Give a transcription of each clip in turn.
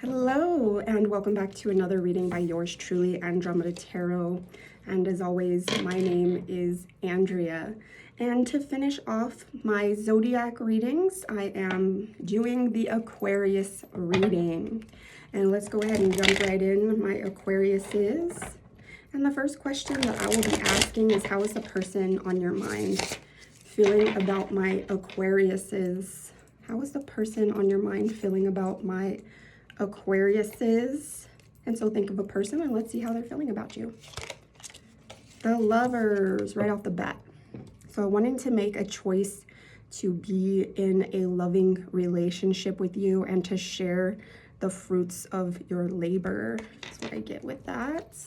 Hello, and welcome back to another reading by yours truly, Andromeda Tarot. And as always, my name is Andrea. And to finish off my zodiac readings, I am doing the Aquarius reading. And let's go ahead and jump right in, my Aquariuses. And the first question that I will be asking is, how is the person on your mind feeling about my Aquariuses? How is the person on your mind feeling about my Aquariuses? And so think of a person and let's see how they're feeling about you. The Lovers, right off the bat. So wanting to make a choice to be in a loving relationship with you and to share the fruits of your labor. That's what I get with that.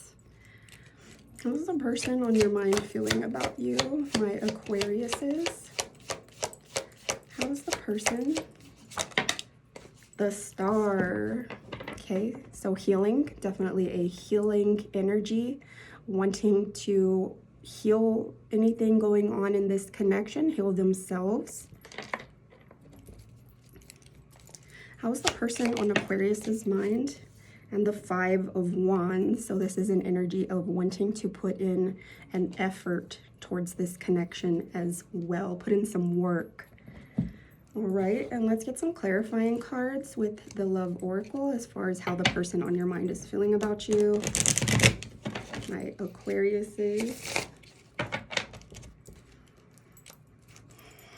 How's the person on your mind feeling about you, my Aquariuses? How is the person? The Star. Okay, so healing, definitely a healing energy, wanting to heal anything going on in this connection, heal themselves. How's the person on Aquarius's mind? And the Five of Wands. So this is an energy of wanting to put in an effort towards this connection as well. Put in some work. All right, and let's get some clarifying cards with the Love Oracle as far as how the person on your mind is feeling about you. My Aquariuses.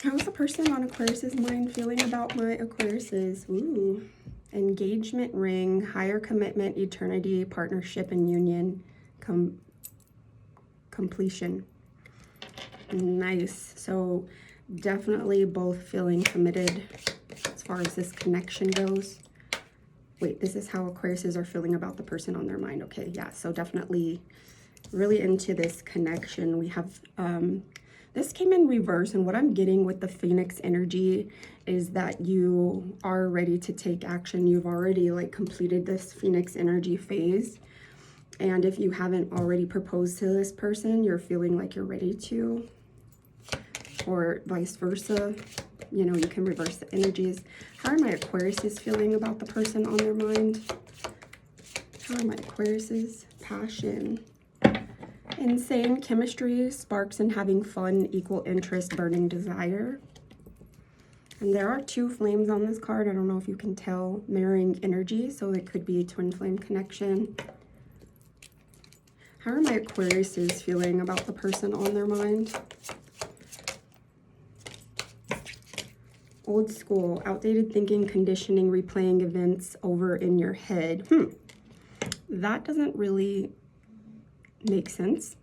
How's the person on Aquarius's mind feeling about my Aquariuses? Ooh. Engagement ring, higher commitment, eternity, partnership, and union, completion. Nice. So definitely both feeling committed as far as this connection goes. Wait, this is how Aquariuses are feeling about the person on their mind. Okay, yeah, so definitely really into this connection. We have this came in reverse, and what I'm getting with the Phoenix energy is that you are ready to take action. You've already completed this Phoenix energy phase. And if you haven't already proposed to this person, you're feeling like you're ready to, or vice versa. You know, you can reverse the energies. How are my Aquariuses feeling about the person on their mind? How are my Aquariuses? Passion. Insane chemistry, sparks and having fun, equal interest, burning desire. And there are two flames on this card. I don't know if you can tell, mirroring energy, so it could be a twin flame connection. How are my Aquariuses feeling about the person on their mind? Old school, outdated thinking, conditioning, replaying events over in your head. That doesn't really make sense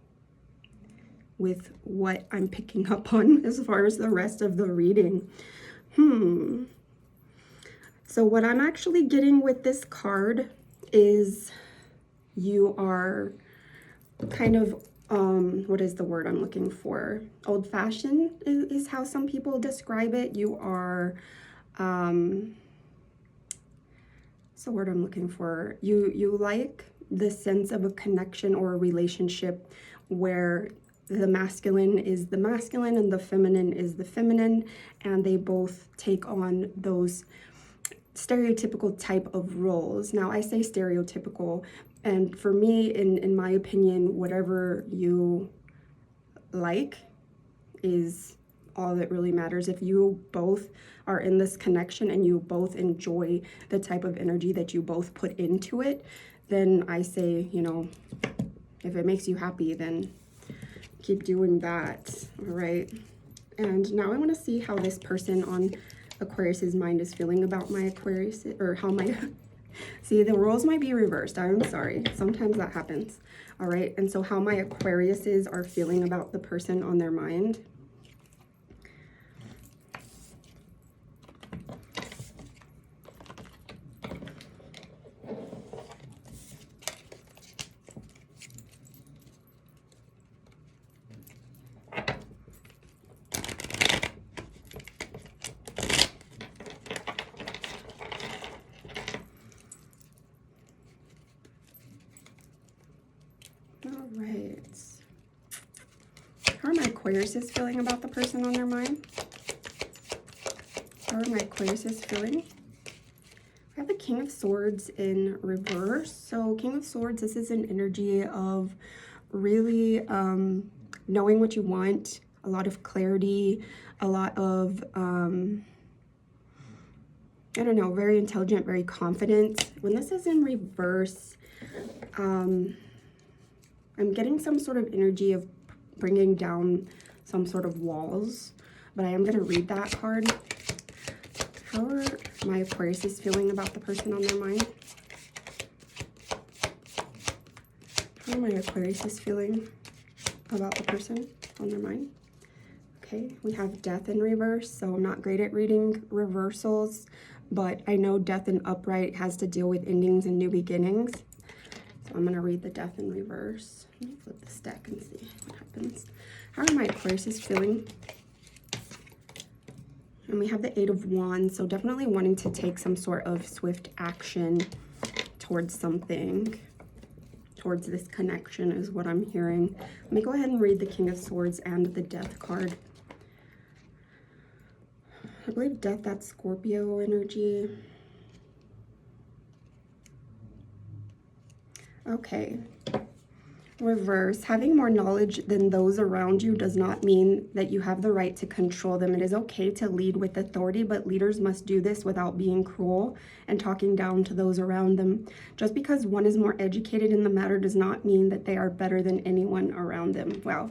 with what I'm picking up on as far as the rest of the reading. So what I'm actually getting with this card is you are kind of, what is the word I'm looking for? Old-fashioned is how some people describe it. You are, what's the word I'm looking for? You like the sense of a connection or a relationship where the masculine is the masculine and the feminine is the feminine, and they both take on those stereotypical type of roles. Now, I say stereotypical, and for me, in my opinion, whatever you like is all that really matters. If you both are in this connection and you both enjoy the type of energy that you both put into it, then I say, you know, if it makes you happy, then keep doing that. All right. And now I want to see how this person on Aquarius's mind is feeling about my Aquarius, or how my see, the roles might be reversed. I'm sorry, sometimes that happens. All right, and so how my Aquariuses are feeling about the person on their mind. All right. How are my Aquariuses feeling about the person on their mind? How are my Aquariuses feeling? I have the King of Swords in reverse. So King of Swords, this is an energy of really knowing what you want, a lot of clarity, a lot of, I don't know, very intelligent, very confident. When this is in reverse, I'm getting some sort of energy of bringing down some sort of walls, but I am going to read that card. How are my Aquarius feeling about the person on their mind? How are my Aquarius feeling about the person on their mind? Okay, we have death in reverse, so I'm not great at reading reversals, but I know death in upright has to deal with endings and new beginnings. So I'm going to read the death in reverse. Let me flip this deck and see what happens. How are my Aquarius feeling? And we have the Eight of Wands, so definitely wanting to take some sort of swift action towards something, towards this connection is what I'm hearing. Let me go ahead and read the King of Swords and the Death card. I believe Death, that's Scorpio energy. Okay. Reverse, having more knowledge than those around you does not mean that you have the right to control them. It is okay to lead with authority, but leaders must do this without being cruel and talking down to those around them. Just because one is more educated in the matter does not mean that they are better than anyone around them. Wow.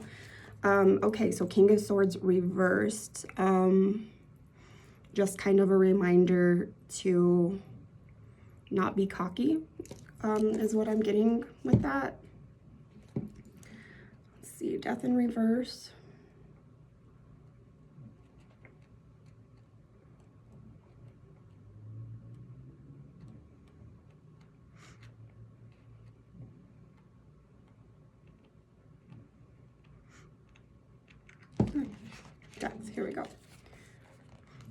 Okay, so King of Swords reversed. Just kind of a reminder to not be cocky, is what I'm getting with that. See, death in reverse. Death, here we go.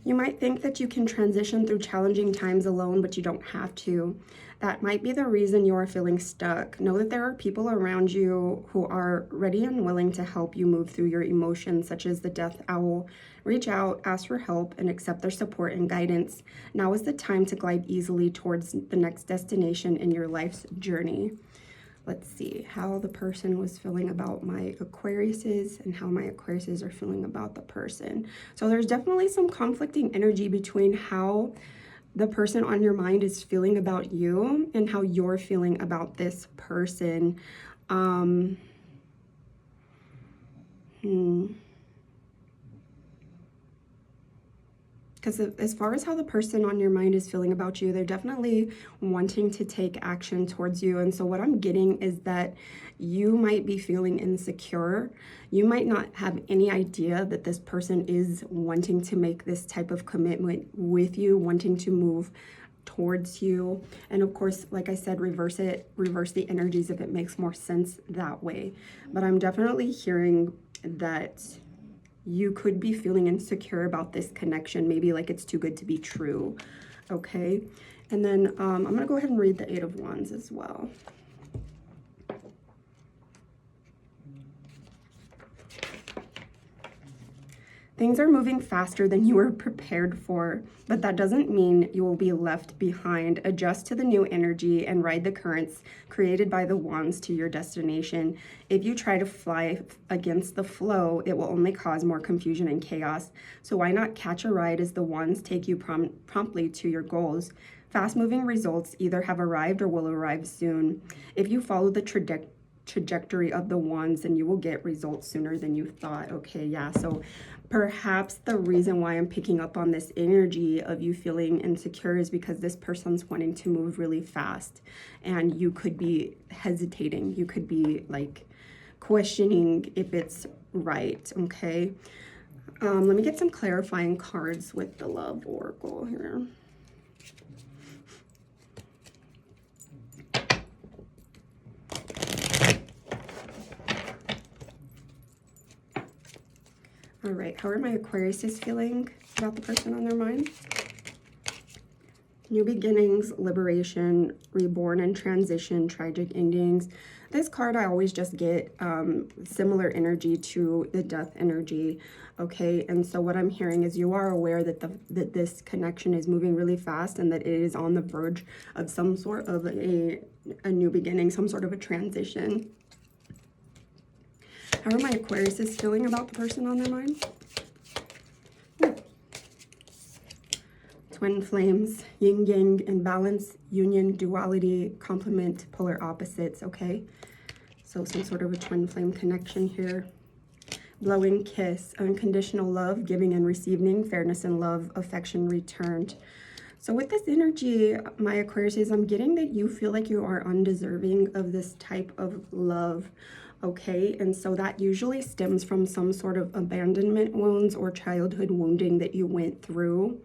You might think that you can transition through challenging times alone, but you don't have to. That might be the reason you are feeling stuck. Know that there are people around you who are ready and willing to help you move through your emotions, such as the Death Owl. Reach out, ask for help, and accept their support and guidance. Now is the time to glide easily towards the next destination in your life's journey. Let's see how the person was feeling about my Aquariuses and how my Aquariuses are feeling about the person. So there's definitely some conflicting energy between how the person on your mind is feeling about you and how you're feeling about this person. Because as far as how the person on your mind is feeling about you, they're definitely wanting to take action towards you. And so what I'm getting is that you might be feeling insecure. You might not have any idea that this person is wanting to make this type of commitment with you, wanting to move towards you. And of course, like I said, reverse the energies if it makes more sense that way. But I'm definitely hearing that you could be feeling insecure about this connection, maybe like it's too good to be true. Okay, and then I'm gonna go ahead and read the Eight of Wands as well. Things are moving faster than you were prepared for, but that doesn't mean you will be left behind. Adjust to the new energy and ride the currents created by the wands to your destination. If you try to fly against the flow, it will only cause more confusion and chaos. So why not catch a ride as the wands take you promptly to your goals? Fast-moving results either have arrived or will arrive soon. If you follow the trajectory of the wands, then you will get results sooner than you thought. Okay, yeah, so perhaps the reason why I'm picking up on this energy of you feeling insecure is because this person's wanting to move really fast and you could be hesitating. You could be like questioning if it's right. Okay, let me get some clarifying cards with the Love Oracle here. All right, how are my Aquariuses feeling about the person on their mind? New beginnings, liberation, reborn and transition, tragic endings. This card, I always just get similar energy to the death energy, okay? And so what I'm hearing is you are aware that that this connection is moving really fast and that it is on the verge of some sort of a new beginning, some sort of a transition. How are my Aquariuses feeling about the person on their mind? Ooh. Twin flames, yin yang, imbalance, union, duality, complement, polar opposites, okay? So some sort of a twin flame connection here. Blowing kiss, unconditional love, giving and receiving, fairness and love, affection returned. So with this energy, my Aquarius, I'm getting that you feel like you are undeserving of this type of love, okay? And so that usually stems from some sort of abandonment wounds or childhood wounding that you went through.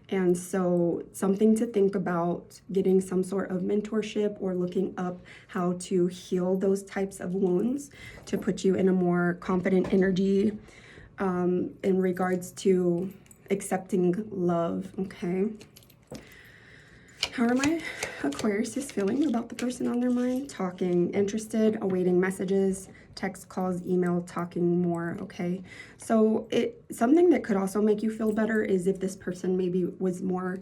And so something to think about, getting some sort of mentorship or looking up how to heal those types of wounds to put you in a more confident energy in regards to accepting love, okay? How are my Aquariuses feeling about the person on their mind? Talking, interested, awaiting messages, text, calls, email, talking more, okay? So something that could also make you feel better is if this person maybe was more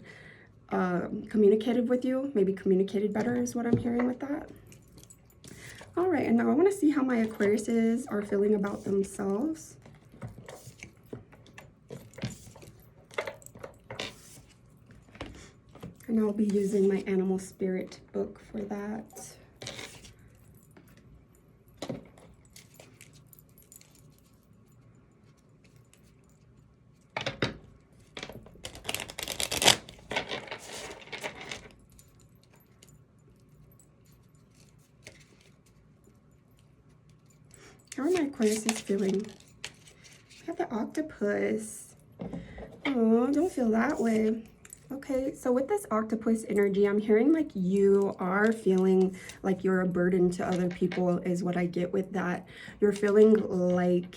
communicative with you, maybe communicated better is what I'm hearing with that. All right, and now I want to see how my Aquariuses are feeling about themselves. And I'll be using my animal spirit book for that. How are my Aquariuses feeling? I have the octopus. Oh, don't feel that way. Okay, so with this octopus energy, I'm hearing like you are feeling like you're a burden to other people is what I get with that. You're feeling like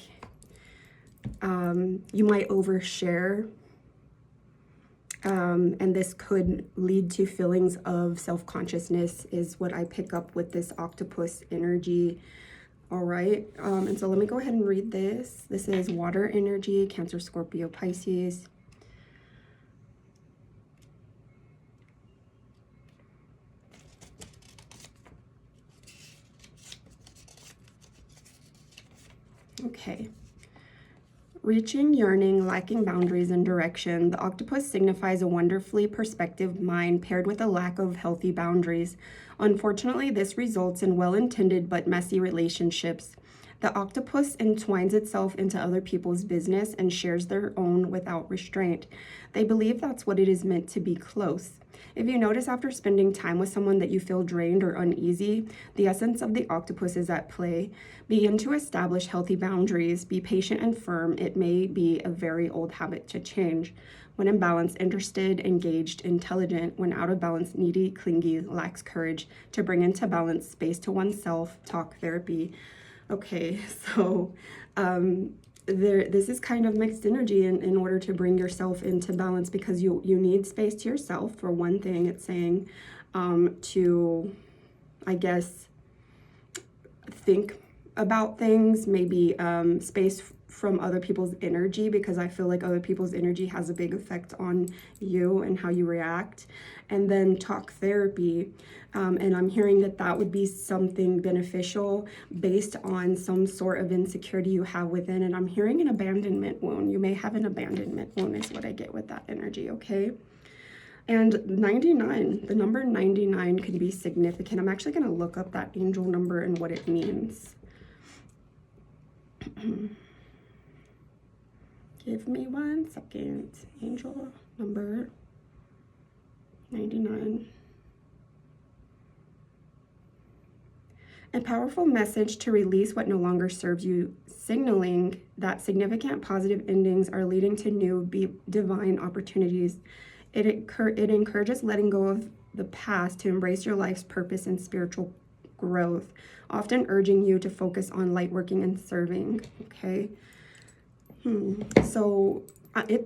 you might overshare. And this could lead to feelings of self-consciousness is what I pick up with this octopus energy. All right, and so let me go ahead and read this. This is water energy, Cancer, Scorpio, Pisces. Okay. Reaching, yearning, lacking boundaries and direction, the octopus signifies a wonderfully perspective mind paired with a lack of healthy boundaries. Unfortunately, this results in well-intended but messy relationships. The octopus entwines itself into other people's business and shares their own without restraint. They believe that's what it is meant to be close. If you notice after spending time with someone that you feel drained or uneasy, the essence of the octopus is at play. Begin to establish healthy boundaries. Be patient and firm. It may be a very old habit to change. When in balance, interested, engaged, intelligent. When out of balance, needy, clingy, lacks courage. To bring into balance, space to oneself, talk therapy. Okay, so this is kind of mixed energy in order to bring yourself into balance, because you need space to yourself. For one thing, it's saying to, I guess, think about things, maybe space from other people's energy, because I feel like other people's energy has a big effect on you and how you react. And then talk therapy, and I'm hearing that would be something beneficial based on some sort of insecurity you have within. And I'm hearing an abandonment wound. You may have an abandonment wound is what I get with that energy, okay? And 99, the number 99 can be significant. I'm actually going to look up that angel number and what it means. Give me 1 second. Angel number 99. A powerful message to release what no longer serves you, signaling that significant positive endings are leading to new divine opportunities. It encourages letting go of the past to embrace your life's purpose and spiritual growth, often urging you to focus on light working and serving, okay? So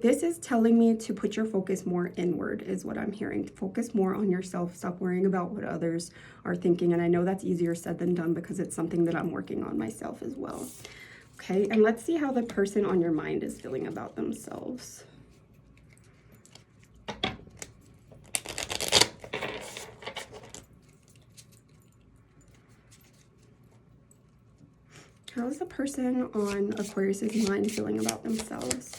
This is telling me to put your focus more inward is what I'm hearing. Focus more on yourself. Stop worrying about what others are thinking. And I know that's easier said than done because it's something that I'm working on myself as well. Okay, and let's see how the person on your mind is feeling about themselves. How's the person on Aquarius's mind feeling about themselves?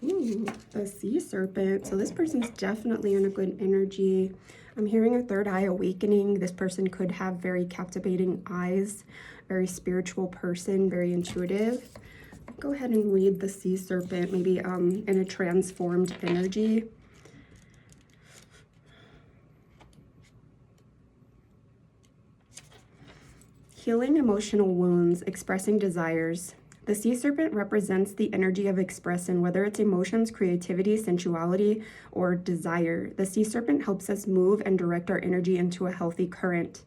Ooh, the sea serpent. So this person's definitely in a good energy. I'm hearing a third eye awakening. This person could have very captivating eyes, very spiritual person, very intuitive. Go ahead and read the sea serpent, maybe in a transformed energy. Healing emotional wounds, expressing desires. The sea serpent represents the energy of expression, whether it's emotions, creativity, sensuality, or desire. The sea serpent helps us move and direct our energy into a healthy current.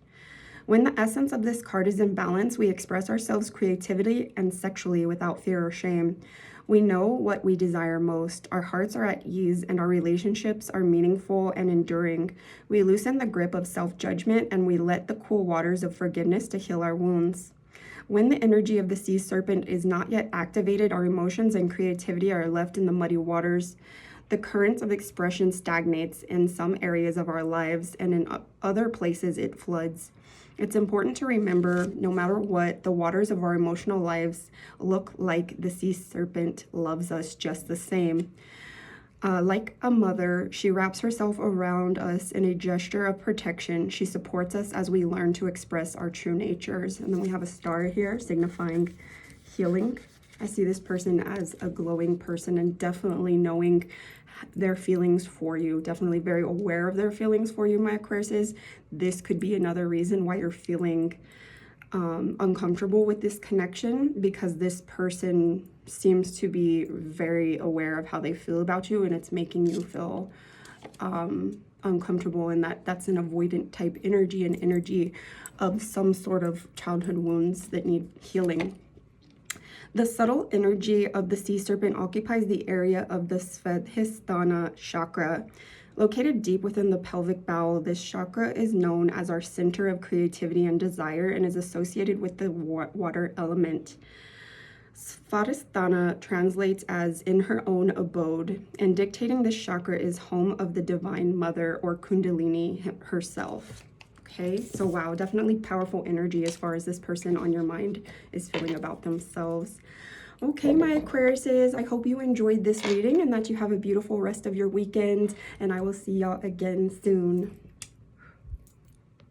When the essence of this card is in balance, we express ourselves creatively and sexually without fear or shame. We know what we desire most. Our hearts are at ease and our relationships are meaningful and enduring. We loosen the grip of self-judgment and we let the cool waters of forgiveness to heal our wounds. When the energy of the sea serpent is not yet activated, our emotions and creativity are left in the muddy waters. The current of expression stagnates in some areas of our lives, and in other places it floods. It's important to remember, no matter what, the waters of our emotional lives look like, the sea serpent loves us just the same. Like a mother, she wraps herself around us in a gesture of protection. She supports us as we learn to express our true natures. And then we have a star here signifying healing. I see this person as a glowing person and definitely knowing their feelings for you, definitely very aware of their feelings for you, my Aquariuses. This could be another reason why you're feeling uncomfortable with this connection, because this person seems to be very aware of how they feel about you, and it's making you feel uncomfortable, and that's an avoidant type energy, an energy of some sort of childhood wounds that need healing. The subtle energy of the sea serpent occupies the area of the Svadhisthana chakra. Located deep within the pelvic bowel, this chakra is known as our center of creativity and desire and is associated with the water element. Svadhisthana translates as in her own abode, and dictating this chakra is home of the Divine Mother or Kundalini herself. Okay, so wow, definitely powerful energy as far as this person on your mind is feeling about themselves. Okay, my Aquariuses, I hope you enjoyed this reading and that you have a beautiful rest of your weekend, and I will see y'all again soon.